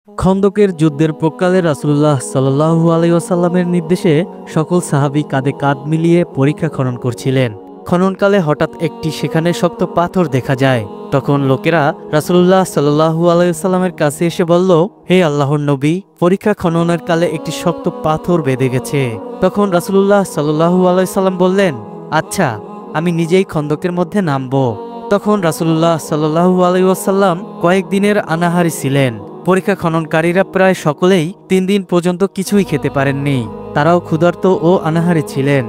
খন্দকের যুদ্ধের প্রকালে রাসূলুল্লাহ সাল্লাল্লাহু আলাইহি ওয়াসাল্লামের নির্দেশে সকল সাহাবী কাঁধে কাঁধ মিলিয়ে পরীক্ষা খনন করছিলেন। খননকালে হঠাৎ একটি সেখানে শক্ত পাথর দেখা যায়। তখন লোকেরা রাসূলুল্লাহ সাল্লাল্লাহু আলাইহি ওয়াসাল্লামের কাছে এসে বলল, হে আল্লাহর নবী, পরীক্ষা খননের কালে একটি শক্ত পাথর বেঁধে গেছে। তখন রাসূলুল্লাহ সাল্লাল্লাহু আলাইহি ওয়াসাল্লাম বললেন, আচ্ছা, আমি নিজেই খন্দকের মধ্যে নামবো। তখন রাসূলুল্লাহ সাল্লাল্লাহু আলাইহি ওয়াসাল্লাম কয়েকদিনের আনাহারি ছিলেন। পরীক্ষা খননকারীরা প্রায় সকলেই 3 দিন পর্যন্ত কিছুই খেতে পারেননি। তারাও ক্ষুধার্ত ও আনাহারি ছিলেন।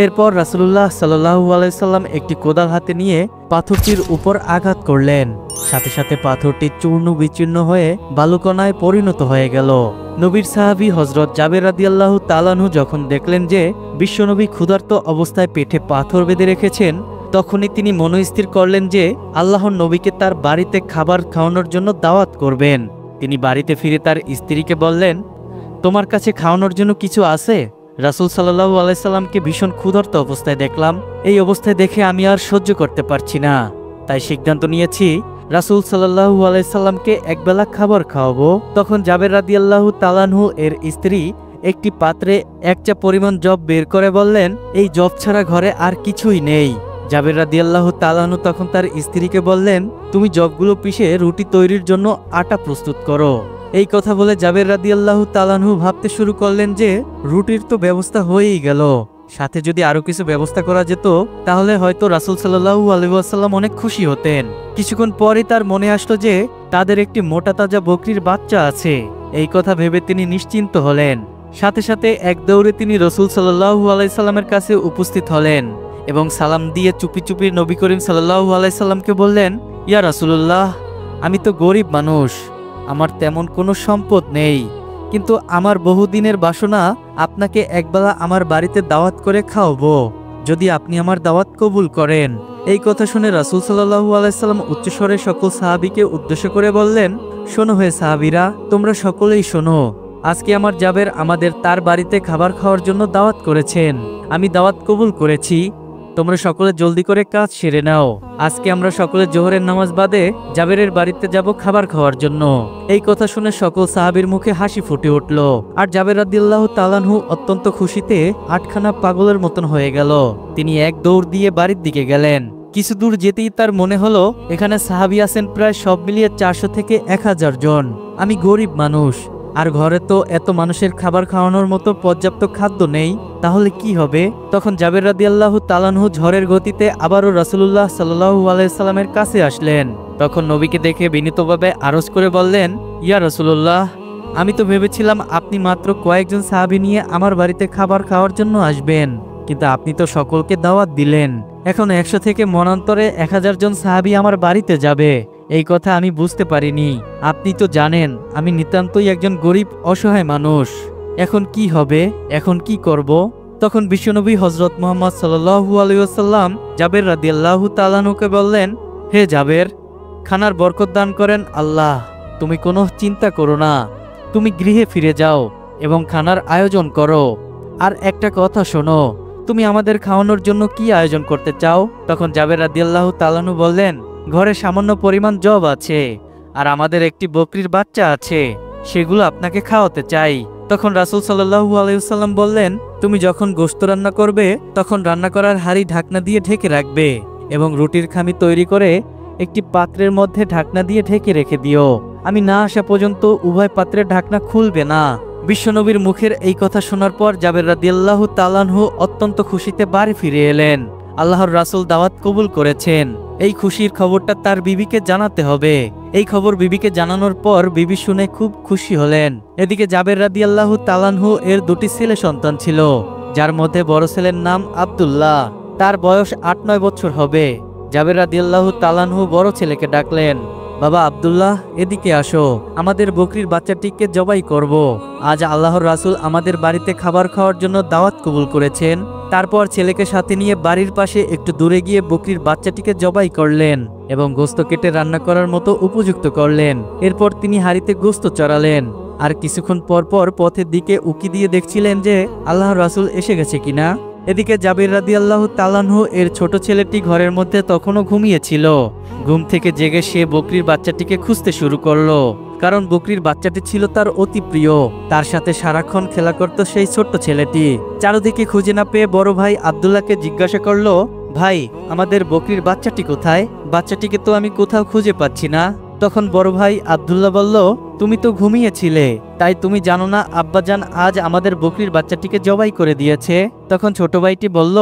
এরপর রাসূলুল্লাহ সাল্লাল্লাহু আলাইহি ওয়াসাল্লাম একটি কোদাল হাতে নিয়ে পাথরটির উপর আঘাত করলেন। সাথে সাথে পাথরটি চূর্ণ বিচূর্ণ হয়ে বালুকণায় পরিণত হয়ে গেল। নবীর সাহাবী হযরত জাবের রাদিয়াল্লাহু তাআলা আনহু যখন দেখলেন যে বিশ্বনবী ক্ষুধার্ত অবস্থায় পেটে পাথর বেঁধে রেখেছেন, তখনই তিনি মনস্থির করলেন যে আল্লাহর নবীকে তার বাড়িতে খাবার খাওয়ানোর জন্য দাওয়াত করবেন। তিনি বাড়িতে ফিরে তার স্ত্রীকে বললেন, তোমার কাছে খাওয়ানোর জন্য কিছু আছে? রাসূল সাল্লাল্লাহু আলাইহি সাল্লামকে ভীষণ ক্ষুধার্ত অবস্থায় দেখলাম। এই অবস্থায় দেখে আমি আর সহ্য করতে পারছি না। তাই সিদ্ধান্ত নিয়েছি রাসূল সাল্লাল্লাহু আলাইহি সাল্লামকে একবেলা খাবার খাওয়াবো। তখন জাবের রাদিয়াল্লাহু তাআলা আনহু এর স্ত্রী একটি পাত্রে 1 চা পরিমাণ জব বের করে বললেন, এই জব ছাড়া ঘরে আর কিছুই নেই। জাবের রাদিয়াল্লাহু তাআলা আনহু তখন তার স্ত্রীকে বললেন, তুমি জবগুলো পিষে রুটি তৈরির জন্য আটা প্রস্তুত করো। এই কথা বলে জাবের রাদিয়াল্লাহু তাআলা আনহু ভাবতে শুরু করলেন যে রুটির তো ব্যবস্থা হয়েই গেল, সাথে যদি আরো কিছু ব্যবস্থা করা যেত তাহলে হয়তো রাসূল সাল্লাল্লাহু আলাইহি ওয়াসাল্লাম অনেক খুশি হতেন। কিছুক্ষণ পরই তার মনে আসলো যে তাদের একটি মোটা তাজা বকরির বাচ্চা আছে। এই কথা ভেবে তিনি নিশ্চিন্ত হলেন। সাথে সাথে এক দৌড়ে তিনি রাসূল সাল্লাল্লাহু আলাইহি সাল্লামের কাছে উপস্থিত হলেন এবং সালাম দিয়ে চুপি চুপি নবী করিম সাল্লাল্লাহু আলাইহি সাল্লামকে বললেন, ইয়া রাসূলুল্লাহ, আমি তো গরিব মানুষ, আমার তেমন কোনো সম্পদ নেই, কিন্তু আমার বহুদিনের বাসনা আপনাকে একবেলা আমার বাড়িতে দাওয়াত করে খাওয়াবো, যদি আপনি আমার দাওয়াত কবুল করেন। এই কথা শুনে রাসূল সাল্লাল্লাহু আলাইহি সাল্লাম উচ্চস্বরে সকল সাহাবীকে উদ্দেশ্য করে বললেন, শোনো হে সাহাবীরা, তোমরা সকলেই শোনো। আজকে আমার জাবের আমাদের তার বাড়িতে খাবার খাওয়ার জন্য দাওয়াত করেছেন। আমি দাওয়াত কবুল করেছি। তোমরা সকলে জলদি করে কাজ সেরে নাও। আজকে আমরা সকলে জোহরের নামাজ বাদে জাবেরের বাড়িতে যাব খাবার খাওয়ার জন্য। এই কথা শুনে সকল সাহাবীর মুখে হাসি ফুটে উঠল। আর জাবের রাদিয়াল্লাহু তাআলা আনহু অত্যন্ত খুশিতে আটখানা পাগলের মতন হয়ে গেল। তিনি এক দৌড় দিয়ে বাড়ির দিকে গেলেন। কিছু দূর যেতেই তার মনে হলো এখানে সাহাবী আছেন প্রায় সব মিলিয়ে 400 থেকে 1000 জন। আমি গরিব মানুষ, আর ঘরে তো এত মানুষের খাবার খাওয়ানোর মতো পর্যাপ্ত খাদ্য নেই, তাহলে কি হবে? তখন জাবের রাদিয়াল্লাহু তাআলা আনহু ঝড়ের গতিতে আবারও রাসূলুল্লাহ সাল্লাল্লাহু আলাইহি সাল্লামের কাছে আসলেন। তখন নবীকে দেখে বিনীতভাবে আরজ করে বললেন, ইয়া রাসূলুল্লাহ, আমি তো ভেবেছিলাম আপনি মাত্র কয়েকজন সাহাবী নিয়ে আমার বাড়িতে খাবার খাওয়ার জন্য আসবেন, কিন্তু আপনি তো সকলকে দাওয়াত দিলেন। এখন 100 থেকে মনান্তরে 1000 জন সাহাবী আমার বাড়িতে যাবে, এই কথা আমি বুঝতে পারিনি। আপনি তো জানেন আমি নিতান্তই একজন গরিব অসহায় মানুষ। এখন কি হবে? এখন কি করব? তখন বিশ্বনবী হযরত মুহাম্মদ সাল্লাল্লাহু আলাইহি ওয়াসাল্লাম জাবের রাদিয়াল্লাহু তাআলা আনহুকে বললেন, হে জাবের, খানার বরকত দান করেন আল্লাহ। তুমি কোনো চিন্তা করো না, তুমি গৃহে ফিরে যাও এবং খানার আয়োজন করো। আর একটা কথা শোনো, তুমি আমাদের খাওয়ানোর জন্য কি আয়োজন করতে চাও? তখন জাবের রাদিয়াল্লাহু তাআলা আনহু বললেন, ঘরে সামান্য পরিমাণ জব আছে, আর আমাদের একটি বকরির বাচ্চা আছে, সেগুলো আপনাকে খাওয়াতে চাই। তখন রাসূল সাল্লাল্লাহু আলাইহি ওয়াসাল্লাম বললেন, তুমি যখন গোশত রান্না করবে তখন রান্না করার হাঁড়ি ঢাকনা দিয়ে ঢেকে রাখবে এবং রুটির খামি তৈরি করে একটি পাত্রের মধ্যে ঢাকনা দিয়ে ঢেকে রেখে দিও। আমি না আসা পর্যন্ত উভয় পাত্রের ঢাকনা খুলবে না। বিশ্বনবীর মুখের এই কথা শোনার পর জাবের রাদিয়াল্লাহু তাআলা আনহু অত্যন্ত খুশিতে বাড়ি ফিরে এলেন। আল্লাহর রাসূল দাওয়াত কবুল করেছেন, এই খুশির খবরটা তার বিবিকে জানাতে হবে। এই খবর বিবিকে জানানোর পর বিবি শুনে খুব খুশি হলেন। এদিকে জাবের রাদিয়াল্লাহু তাআলা আনহু এর 2টি ছেলে সন্তান ছিল, যার মধ্যে বড় ছেলের নাম আব্দুল্লাহ। তার বয়স 8-9 বছর হবে। জাবের রাদিয়াল্লাহু তাআলা আনহু বড় ছেলেকে ডাকলেন, বাবা আব্দুল্লাহ, এদিকে আসো, আমাদের বকরির বাচ্চাটিকে জবাই করব। আজ আল্লাহর রাসূল আমাদের বাড়িতে খাবার খাওয়ার জন্য দাওয়াত কবুল করেছেন। তারপর ছেলেকে সাথে নিয়ে বাড়ির পাশে একটু দূরে গিয়ে বকরির বাচ্চাটিকে জবাই করলেন এবং গোশত কেটে রান্না করার মতো উপযুক্ত করলেন। এরপর তিনি হাঁড়িতে গোশত চড়ালেন। আর কিছুক্ষণ পর পর পথের দিকে উকি দিয়ে দেখছিলেন যে আল্লাহর রাসূল এসে গেছে কিনা। এদিকে জাবির রাদিয়াল্লাহু তাআলা আনহু এর ছোট ছেলেটি ঘরের মধ্যে তখনও ঘুমিয়েছিল। ঘুম থেকে জেগে সে বকরির বাচ্চাটিকে খুঁজতে শুরু করলো, কারণ বকরির বাচ্চাটি ছিল তার অতি প্রিয়। তার সাথে সারাক্ষণ খেলা করত সেই ছোট্ট ছেলেটি। চারদিকে খুঁজে না পেয়ে বড় ভাই আব্দুল্লাহকে জিজ্ঞাসা করলো, ভাই, আমাদের বকরির বাচ্চাটি কোথায়? বাচ্চাটিকে তো আমি কোথাও খুঁজে পাচ্ছি না। তখন বড় ভাই আব্দুল্লাহ বলল, তুমি তো ঘুমিয়েছিলে, তাই তুমি জানো না আব্বাজান আজ আমাদের বকরির বাচ্চাটিকে জবাই করে দিয়েছে। তখন ছোট ভাইটি বলল,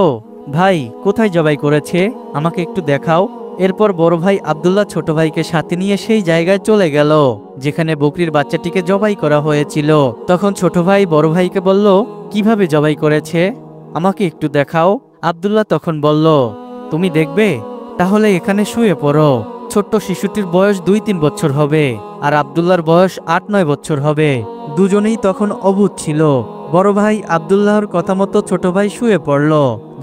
ভাই, কোথায় জবাই করেছে? আমাকে একটু দেখাও। এরপর বড় ভাই আব্দুল্লাহ ছোট ভাইকে সাথে নিয়ে সেই জায়গায় চলে গেল যেখানে বকরির বাচ্চাটিকে জবাই করা হয়েছিল। তখন ছোট ভাই বড় ভাইকে বলল, কিভাবে জবাই করেছে আমাকে একটু দেখাও। আব্দুল্লাহ তখন বলল, তুমি দেখবে? তাহলে এখানে শুয়ে পড়ো। ছোট্ট শিশুটির বয়স 2-3 বছর হবে, আর আব্দুল্লাহর বয়স 8-9 বছর হবে। দুজনেই তখন অবুঝ ছিল। বড় ভাই আব্দুল্লাহর কথা মতো ছোট ভাই শুয়ে পড়ল।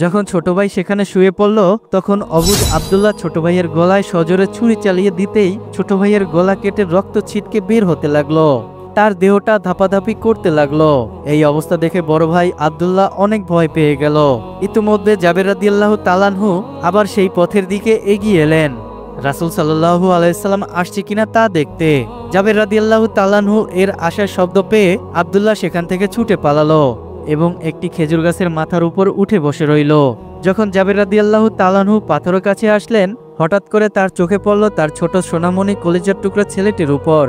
যখন ছোট ভাই সেখানে শুয়ে পড়ল, তখন অবুঝ আব্দুল্লাহ ছোট ভাইয়ের গলায় সজোরে ছুরি চালিয়ে দিতেই ছোট ভাইয়ের গলা কেটে রক্ত ছিটকে বের হতে লাগলো। তার দেহটা ধাপাধাপি করতে লাগলো। এই অবস্থা দেখে বড় ভাই আব্দুল্লাহ অনেক ভয় পেয়ে গেল। ইতিমধ্যে জাবের রাদিয়াল্লাহু তাআলা আনহু আবার সেই পথের দিকে এগিয়ে এলেন, রাসূল সাল্লাল্লাহু আলাইহি সাল্লাম আসছে কিনা তা দেখতে। জাবের রাদিয়াল্লাহু তাআলা আনহু এর আসার শব্দ পেয়ে আব্দুল্লাহ সেখান থেকে ছুটে পালালো এবং একটি খেজুর গাছের মাথার উপর উঠে বসে রইল। যখন জাবের রাদিয়াল্লাহু তাআলা আনহু পাথরের কাছে আসলেন, হঠাৎ করে তার চোখে পড়ল তার ছোট সোনামণি কলিজার টুকরা ছেলেটির উপর।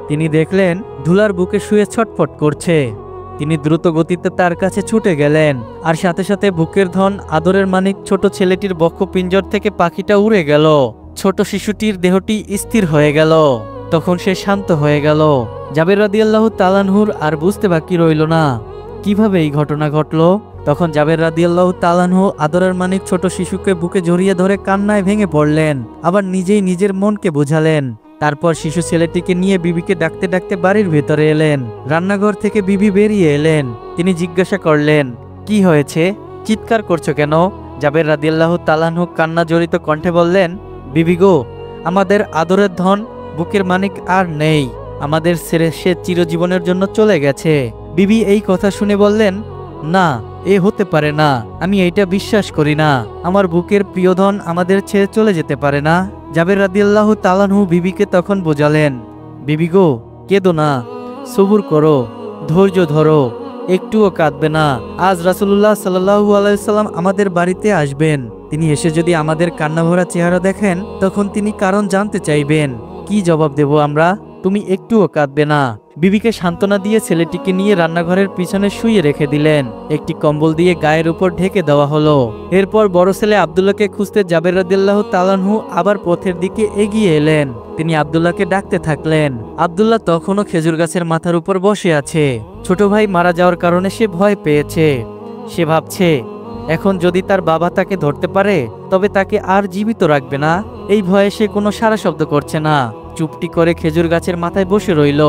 তিনি দেখলেন ধুলার বুকে শুয়ে ছটফট করছে। তিনি দ্রুত গতিতে তার কাছে ছুটে গেলেন, আর সাথে সাথে বুকের ধন আদরের মানিক ছোট ছেলেটির বক্ষ পিঞ্জর থেকে পাখিটা উড়ে গেল। ছোট শিশুটির দেহটি স্থির হয়ে গেল। তখন সে শান্ত হয়ে গেল। জাবের রাদিয়াল্লাহু তাআলা আনহুর আর বুঝতে বাকি রইল না কিভাবে এই ঘটনা ঘটল। তখন জাবের রাদিয়াল্লাহু তাআলা আনহু আদরের মানিক ছোট শিশুকে বুকে জড়িয়ে ধরে কান্নায় ভেঙে পড়লেন, আবার নিজেই নিজের মনকে বোঝালেন। তারপর শিশু ছেলেটিকে নিয়ে বিবিকে ডাকতে ডাকতে বাড়ির ভেতরে এলেন। রান্নাঘর থেকে বিবি বেরিয়ে এলেন। তিনি জিজ্ঞাসা করলেন, কি হয়েছে, চিৎকার করছো কেন? জাবের রাদিয়াল্লাহু তাআলা আনহু কান্না জড়িত কণ্ঠে বললেন, বিবি গো, আমাদের আদরের ধন বুকের মানিক আর নেই। আমাদের ছেড়ে সে চিরজীবনের জন্য চলে গেছে। বিবি এই কথা শুনে বললেন, না, এ হতে পারে না। আমি এইটা বিশ্বাস করি না। আমার বুকের প্রিয়ধন আমাদের ছেড়ে চলে যেতে পারে না। জাবের রাদিয়াল্লাহু তাআলা আনহু বিবিকে তখন বোঝালেন, বিবি গো, কেঁদো না, সবুর করো, ধৈর্য ধরো, একটুও কাঁদবে না। আজ রাসূলুল্লাহ সাল্লাল্লাহু আলাইহি সাল্লাম আমাদের বাড়িতে আসবেন। তিনি এসে যদি আমাদের কান্নাভরা চেহারা দেখেন, তখন তিনি কারণ জানতে চাইবেন। কি জবাব দেব আমরা? তুমি একটুও কাঁদবে না। বিবিকে সান্ত্বনা দিয়ে ছেলেটিকে নিয়ে রান্নাঘরের পিছনে শুইয়ে রেখে দিলেন। একটি কম্বল দিয়ে গায়ের উপর ঢেকে দেওয়া হলো। এরপর বড় ছেলে আব্দুল্লাহকে খুঁজতে জাবের রাদিয়াল্লাহু তাআলা আনহু আবার পথের দিকে এগিয়ে এলেন। তিনি আব্দুল্লাহকে ডাকতে থাকলেন। আব্দুল্লাহ তখনও খেজুর গাছের মাথার উপর বসে আছে। ছোট ভাই মারা যাওয়ার কারণে সে ভয় পেয়েছে। সে ভাবছে, এখন যদি তার বাবা তাকে ধরতে পারে, তবে তাকে আর জীবিত রাখবে না। এই ভয়ে সে কোনো সারা শব্দ করছে না, চুপটি করে খেজুর গাছের মাথায় বসে রইল।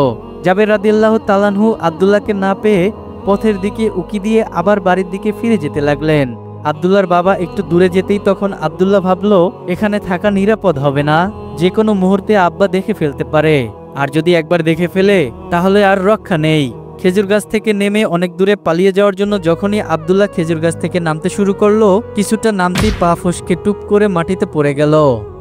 জাবের রাদিয়াল্লাহু তাআলা আনহু আব্দুল্লাহকে না পেয়ে পথের দিকে উকি দিয়ে আবার বাড়ির দিকে ফিরে যেতে লাগলেন। আব্দুল্লাহর বাবা একটু দূরে যেতেই তখন আব্দুল্লাহ ভাবলো, এখানে থাকা নিরাপদ হবে না। যে কোনো মুহূর্তে আব্বা দেখে ফেলতে পারে, আর যদি একবার দেখে ফেলে তাহলে আর রক্ষা নেই। খেজুর গাছ থেকে নেমে অনেক দূরে পালিয়ে যাওয়ার জন্য যখনই আব্দুল্লাহ খেজুর গাছ থেকে নামতে শুরু করলো, কিছুটা নামতেই পা ফসকে টুপ করে মাটিতে পড়ে গেল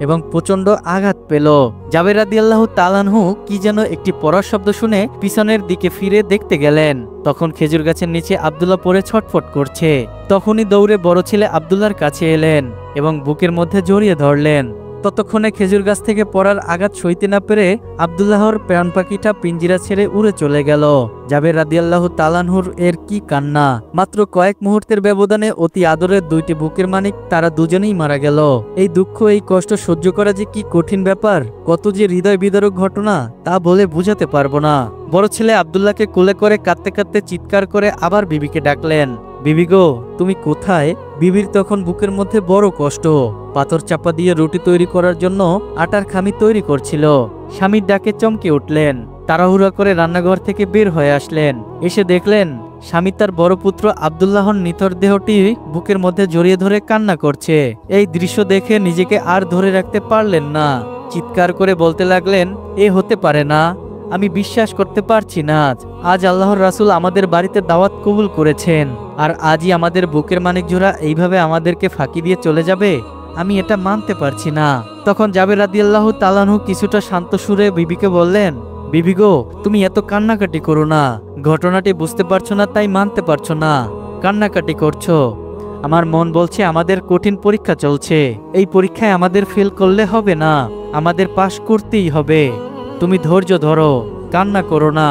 এবং প্রচন্ড আঘাত পেল। জাবের রাদিয়াল্লাহু তাআলা আনহু কি যেন একটি পড়ার শব্দ শুনে পিছনের দিকে ফিরে দেখতে গেলেন। তখন খেজুর গাছের নিচে আব্দুল্লাহ পড়ে ছটফট করছে। তখনই দৌড়ে বড় ছেলে আব্দুল্লাহর কাছে এলেন এবং বুকের মধ্যে জড়িয়ে ধরলেন। ততক্ষণে খেজুর গাছ থেকে পড়ার আঘাত সইতে না পেরে আব্দুল্লাহর প্রাণ পাখিটা পিঞ্জিরা ছেড়ে উড়ে চলে গেল। জাবের রাদিয়াল্লাহু তাআলা আনহুর এর কি কান্না! মাত্র কয়েক মুহূর্তের ব্যবধানে অতি আদরের দুইটি বুকের মানিক তারা দুজনেই মারা গেল। এই দুঃখ, এই কষ্ট সহ্য করা যে কি কঠিন ব্যাপার, কত যে হৃদয় বিদারক ঘটনা, তা বলে বুঝাতে পারবো না। বড় ছেলে আব্দুল্লাহকে কোলে করে কাঁদতে কাঁদতে চিৎকার করে আবার বিবিকে ডাকলেন, বিবি গো, তুমি কোথায়? বিবির তখন বুকের মধ্যে বড় কষ্ট। পাথর চাপা দিয়ে রুটি তৈরি করার জন্য আটার খামি তৈরি করছিল। স্বামীর ডাকে চমকে উঠলেন। তাড়াহুড়া করে রান্নাঘর থেকে বের হয়ে আসলেন। এসে দেখলেন স্বামী তার বড় পুত্র আব্দুল্লাহর নিথর দেহটি বুকের মধ্যে জড়িয়ে ধরে কান্না করছে। এই দৃশ্য দেখে নিজেকে আর ধরে রাখতে পারলেন না। চিৎকার করে বলতে লাগলেন, এ হতে পারে না। আমি বিশ্বাস করতে পারছি না আজ আল্লাহর রাসূল আমাদের বাড়িতে দাওয়াত কবুল করেছেন, আর আজই আমাদের বুকের মানিক জোড়া এইভাবে আমাদেরকে ফাঁকি দিয়ে চলে যাবে। আমি এটা মানতে পারছি না। তখন জাবের রাদিয়াল্লাহু তাআলা আনহু কিছুটা শান্ত সুরে বিবিকে বললেন, বিবি গো, তুমি এত কান্নাকাটি করো না। ঘটনাটি বুঝতে পারছো না তাই মানতে পারছো না, কান্নাকাটি করছো। আমার মন বলছে আমাদের কঠিন পরীক্ষা চলছে, এই পরীক্ষায় আমাদের ফেল করলে হবে না, আমাদের পাশ করতেই হবে। তুমি ধৈর্য ধরো, কান্না করো না,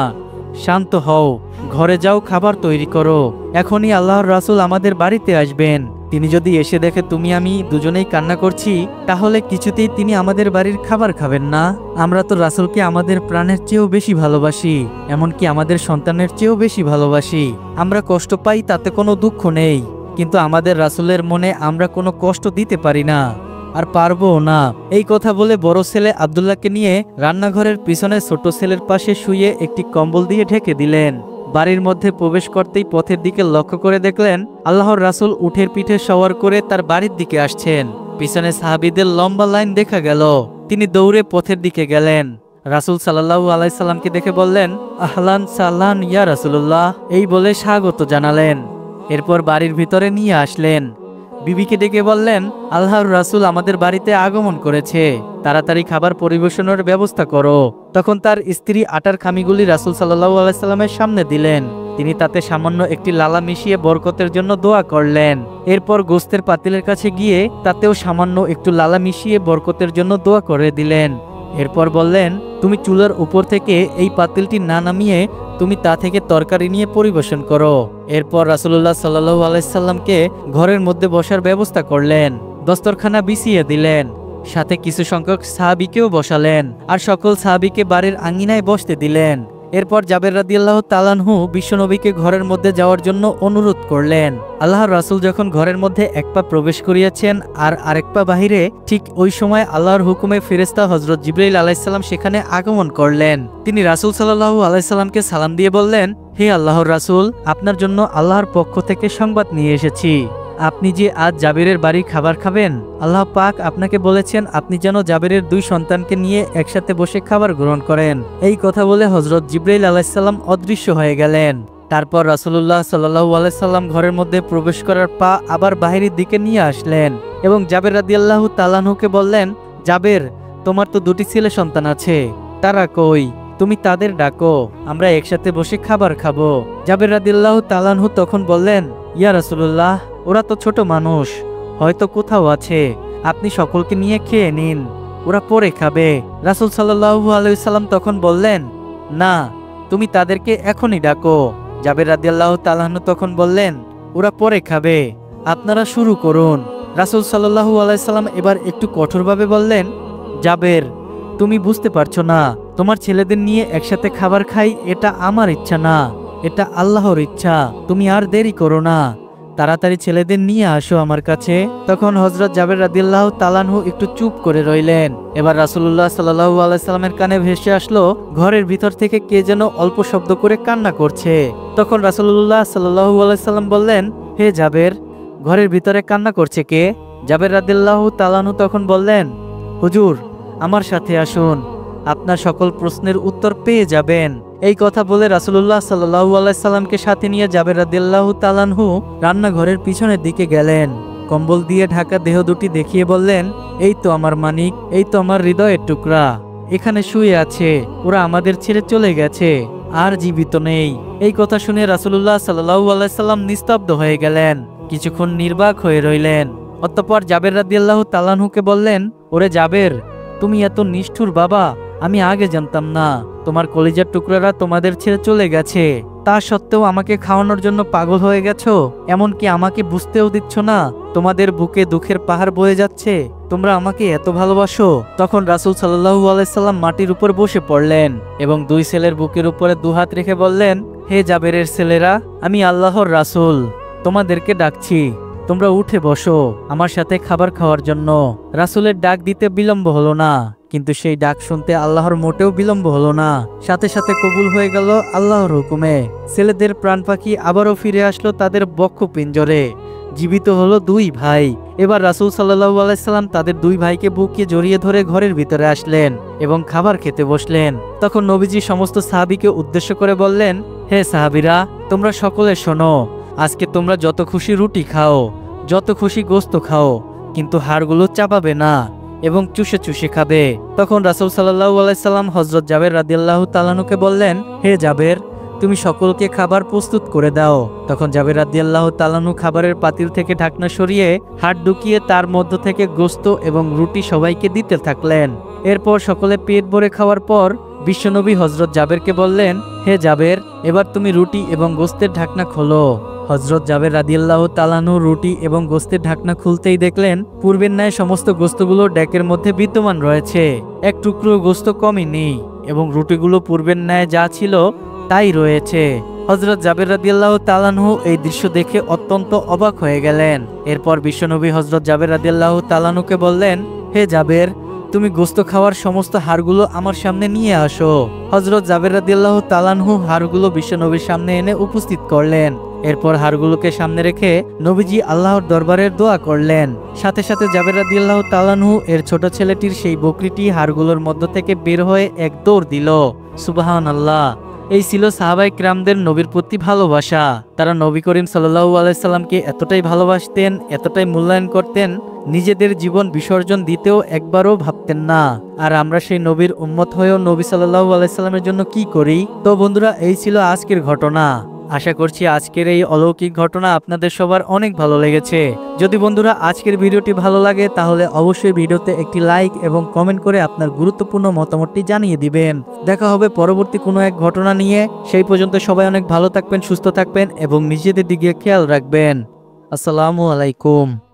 শান্ত হও, ঘরে যাও, খাবার তৈরি করো। এখনই আল্লাহর রাসূল আমাদের বাড়িতে আসবেন। তিনি যদি এসে দেখে তুমি আমি দুজনেই কান্না করছি, তাহলে কিছুতেই তিনি আমাদের বাড়ির খাবার খাবেন না। আমরা তো রাসূলকে আমাদের প্রাণের চেয়েও বেশি ভালোবাসি, এমনকি আমাদের সন্তানের চেয়েও বেশি ভালোবাসি। আমরা কষ্ট পাই তাতে কোনো দুঃখ নেই, কিন্তু আমাদের রাসূলের মনে আমরা কোনো কষ্ট দিতে পারি না, আর পারবো না। এই কথা বলে বড় ছেলে আব্দুল্লাহকে নিয়ে রান্নাঘরের পিছনে ছোট ছেলের পাশে শুয়ে একটি কম্বল দিয়ে ঢেকে দিলেন। বাড়ির মধ্যে প্রবেশ করতেই পথের দিকে লক্ষ্য করে দেখলেন আল্লাহর রাসূল উটের পিঠে সওয়ার করে তার বাড়ির দিকে আসছেন। পিছনে সাহাবীদের লম্বা লাইন দেখা গেল। তিনি দৌড়ে পথের দিকে গেলেন। রাসূল সাল্লাল্লাহু আলাইহি সাল্লামকে দেখে বললেন, আহলান সাহলান ইয়া রাসূলুল্লাহ, এই বলে স্বাগত জানালেন। এরপর বাড়ির ভিতরে নিয়ে আসলেন। বিবিকে ডেকে বললেন, আল্লাহর রাসূল আমাদের বাড়িতে আগমন করেছে, তাড়াতাড়ি খাবার পরিবেশনের ব্যবস্থা করো। তখন তার স্ত্রী আটার খামিগুলি রাসূল সাল্লাল্লাহু আলাইহি সাল্লামের সামনে দিলেন। তিনি তাতে সামান্য একটি লালা মিশিয়ে বরকতের জন্য দোয়া করলেন। এরপর গোস্তের পাতিলের কাছে গিয়ে তাতেও সামান্য একটু লালা মিশিয়ে বরকতের জন্য দোয়া করে দিলেন। এরপর বললেন, তুমি চুলার উপর থেকে এই পাতিলটি না নামিয়ে তুমি তা থেকে তরকারি নিয়ে পরিবেশন করো। এরপর রাসূলুল্লাহ সাল্লাল্লাহু আলাইহি সাল্লামকে ঘরের মধ্যে বসার ব্যবস্থা করলেন, দস্তরখানা বিছিয়ে দিলেন, সাথে কিছু সংখ্যক সাহাবীকেও বসালেন, আর সকল সাহাবীকে বাড়ির আঙ্গিনায় বসতে দিলেন। এরপর জাবের রাদিয়াল্লাহু তাআলা আনহু বিশ্বনবীকে ঘরের মধ্যে যাওয়ার জন্য অনুরোধ করলেন। আল্লাহর রাসূল যখন ঘরের মধ্যে এক পা প্রবেশ করিয়েছেন আর আরেক পা বাহিরে, ঠিক ওই সময় আল্লাহর হুকুমে ফেরেশতা হযরত জিবরাইল আলাইহিস সালাম সেখানে আগমন করলেন। তিনি রাসূল সাল্লাল্লাহু আলাইহি সাল্লামকে সালাম দিয়ে বললেন, হে আল্লাহর রাসূল, আপনার জন্য আল্লাহর পক্ষ থেকে সংবাদ নিয়ে এসেছি। আপনি যে আজ জাবেরের বাড়ি খাবার খাবেন, আল্লাহ পাক আপনাকে বলেছেন আপনি যেন জাবেরের দুই সন্তানকে নিয়ে একসাথে বসে খাবার গ্রহণ করেন। এই কথা বলে হযরত জিবরাইল আলাইহিস সালাম অদৃশ্য হয়ে গেলেন। তারপর রাসূলুল্লাহ সাল্লাল্লাহু আলাইহি সাল্লাম ঘরের মধ্যে প্রবেশ করার পা আবার বাহিরের দিকে নিয়ে আসলেন এবং জাবের রাদিয়াল্লাহু তাআলা আনহুকে বললেন, জাবের, তোমার তো দুটি ছেলে সন্তান আছে, তারা কই? তুমি তাদের ডাকো, আমরা একসাথে বসে খাবার খাবো। জাবের রাদিয়াল্লাহু তাআলা আনহু তখন বললেন, ইয়া রাসূলুল্লাহ, ওরা তো ছোট মানুষ, হয়তো কোথাও আছে, আপনি সকলকে নিয়ে খেয়ে নিন, ওরা পরে খাবে। রাসূল সাল্লাল্লাহু আলাইহি সাল্লাম তখন বললেন, না, তুমি তাদেরকে এখনই ডাকো। জাবের রাদিয়াল্লাহু তাআলা আনহু তখন বললেন, ওরা পরে খাবে, আপনারা শুরু করুন। রাসূল সাল্লাল্লাহু আলাইহি সাল্লাম এবার একটু কঠোরভাবে বললেন, জাবের, তুমি বুঝতে পারছো না, তোমার ছেলেদের নিয়ে একসাথে খাবার খাই এটা আমার ইচ্ছা না, এটা আল্লাহর ইচ্ছা। তুমি আর দেরি করো না, তাড়াতাড়ি ছেলেদের নিয়ে আসো আমার কাছে। তখন হযরত জাবের রাদিয়াল্লাহু তাআলা আনহু একটু চুপ করে রইলেন। এবার রাসূলুল্লাহ সাল্লাল্লাহু আলাইহি সাল্লামের কানে ভেসে আসলো ঘরের ভিতর থেকে কে যেন অল্প শব্দ করে কান্না করছে। তখন রাসূলুল্লাহ সাল্লাল্লাহু আলাইহি সাল্লাম বললেন, হে জাবের, ঘরের ভিতরে কান্না করছে কে? জাবের রাদিয়াল্লাহু তাআলা আনহু তখন বললেন, হুজুর, আমার সাথে আসুন, আপনার সকল প্রশ্নের উত্তর পেয়ে যাবেন। এই কথা বলে রাসূলুল্লাহ সাল্লাল্লাহু আলাইহি সাল্লামকে সাথে নিয়ে জাবের রাদিয়াল্লাহু তাআলা আনহু রান্নাঘরের পিছনের দিকে গেলেন। কম্বল দিয়ে ঢাকা দেহ দুটি দেখিয়ে বললেন, এই তো আমার মানিক, এই তো আমার হৃদয়ের টুকরা, এখানে শুয়ে আছে, ওরা আমাদের ছেড়ে চলে গেছে, আর জীবিত নেই। এই কথা শুনে রাসূলুল্লাহ সাল্লাল্লাহু আলাইহি সাল্লাম নিস্তব্ধ হয়ে গেলেন, কিছুক্ষণ নির্বাক হয়ে রইলেন। অতঃপর জাবের রাদিয়াল্লাহু তাআলা আনহুকে বললেন, ওরে জাবের, তুমি এত নিষ্ঠুর বাবা, আমি আগে জানতাম না, তোমার কলিজার টুকরারা তোমাদের ছেড়ে চলে গেছে, তা সত্ত্বেও আমাকে খাওয়ানোর জন্য পাগল হয়ে গেছো, এমনকি আমাকে বুঝতেও দিচ্ছ না তোমাদের বুকে দুঃখের পাহাড় বয়ে যাচ্ছে, তোমরা আমাকে এত ভালোবাসো। তখন রাসূল সাল্লাল্লাহু আলাইহি সাল্লাম মাটির উপর বসে পড়লেন এবং দুই ছেলের বুকের উপরে দুহাত রেখে বললেন, হে জাবেরের ছেলেরা, আমি আল্লাহর রাসূল, তোমাদেরকে ডাকছি, তোমরা উঠে বসো আমার সাথে খাবার খাওয়ার জন্য। রাসূলের ডাক দিতে বিলম্ব হলো না, কিন্তু সেই ডাক শুনতে আল্লাহর মোটেও বিলম্ব হলো না, সাথে সাথে কবুল হয়ে গেল আল্লাহর হুকুমে। ছেলেদের প্রাণ পাখি আবারও ফিরে আসলো তাদের বক্ষ পিঞ্জরে। জীবিত হলো 2 ভাই। এবার রাসূল সাল্লাল্লাহু আলাইহি সাল্লাম তাদের 2 ভাইকে বুকে জড়িয়ে ধরে ঘরের ভিতরে আসলেন এবং খাবার খেতে বসলেন। তখন নবীজি সমস্ত সাহাবীকে উদ্দেশ্য করে বললেন, হে সাহাবীরা, তোমরা সকলে শোনো, আজকে তোমরা যত খুশি রুটি খাও, যত খুশি গোশত খাও, কিন্তু হাড়গুলো চাপাবে না এবং চুষে চুষে খাবে। তখন রাসূল সাল্লাল্লাহু আলাইহি সাল্লাম হযরত জাবের রাদিয়াল্লাহু তাআলা আনহুকে বললেন, হে জাবের, তুমি সকলকে খাবার প্রস্তুত করে দাও। তখন জাবের রাদিয়াল্লাহু তাআলা আনহু খাবারের পাতিল থেকে ঢাকনা সরিয়ে হাড় ঢুকিয়ে তার মধ্য থেকে গোশত এবং রুটি সবাইকে দিতে থাকলেন। এরপর সকলে পেট ভরে খাওয়ার পর বিশ্বনবী হযরত জাবেরকে বললেন, হে জাবের, এবার তুমি রুটি এবং গোশতের ঢাকনা খোলো। হযরত জাবের রাদিয়াল্লাহু তাআলা আনহু রুটি এবং গোশতের ঢাকনা খুলতেই দেখলেন পূর্বের ন্যায় সমস্ত গোশতগুলো ডেকের মধ্যে বিদ্যমান রয়েছে, এক টুকরো গোশত কমই নেই এবং রুটিগুলো পূর্বের ন্যায় যা ছিল তাই রয়েছে। হযরত জাবের রাদিয়াল্লাহু তাআলা আনহু এই দৃশ্য দেখে অত্যন্ত অবাক হয়ে গেলেন। এরপর বিশ্বনবী হযরত জাবের রাদিয়াল্লাহু তাআলা আনহুকে বললেন, হে জাবের, তুমি গোশত খাওয়ার সমস্ত হাড়গুলো আমার সামনে নিয়ে আসো। হযরত জাবের রাদিয়াল্লাহু তাআলা আনহু হাড়গুলো বিশ্বনবীর সামনে এনে উপস্থিত করলেন। এরপর হাড়গুলোকে সামনে রেখে নবীজি আল্লাহর দরবারে দোয়া করলেন। সাথে সাথে জাবের রাদিয়াল্লাহু তাআলা আনহু এর ছোট ছেলেটির সেই বকরিটি হাড়গুলোর মধ্য থেকে বের হয়ে এক দৌড় দিল। সুবহানাল্লাহ। এই ছিল সাহাবায়ে কিরামদের নবীর প্রতি ভালোবাসা। তারা নবী করিম সাল্লাল্লাহু আলাইহি সাল্লামকে এতটাই ভালোবাসতেন, এতটাই মূল্যায়ন করতেন, নিজেদের জীবন বিসর্জন দিতেও একবারও ভাবতেন না। আর আমরা সেই নবীর উম্মত হয়েও নবী সাল্লাল্লাহু আলাইহি সাল্লামের জন্য কি করি? তো বন্ধুরা, এই ছিল আজকের ঘটনা। আশা করছি আজকের এই অলৌকিক ঘটনা আপনাদের সবার অনেক ভালো লেগেছে। যদি বন্ধুরা আজকের ভিডিওটি ভালো লাগে তাহলে অবশ্যই ভিডিওতে একটি লাইক এবং কমেন্ট করে আপনার গুরুত্বপূর্ণ মতামতটি জানিয়ে দিবেন। দেখা হবে পরবর্তী কোনো এক ঘটনা নিয়ে। সেই পর্যন্ত সবাই অনেক ভালো থাকবেন, সুস্থ থাকবেন এবং নিজেদের দিকে খেয়াল রাখবেন। আসসালামু আলাইকুম।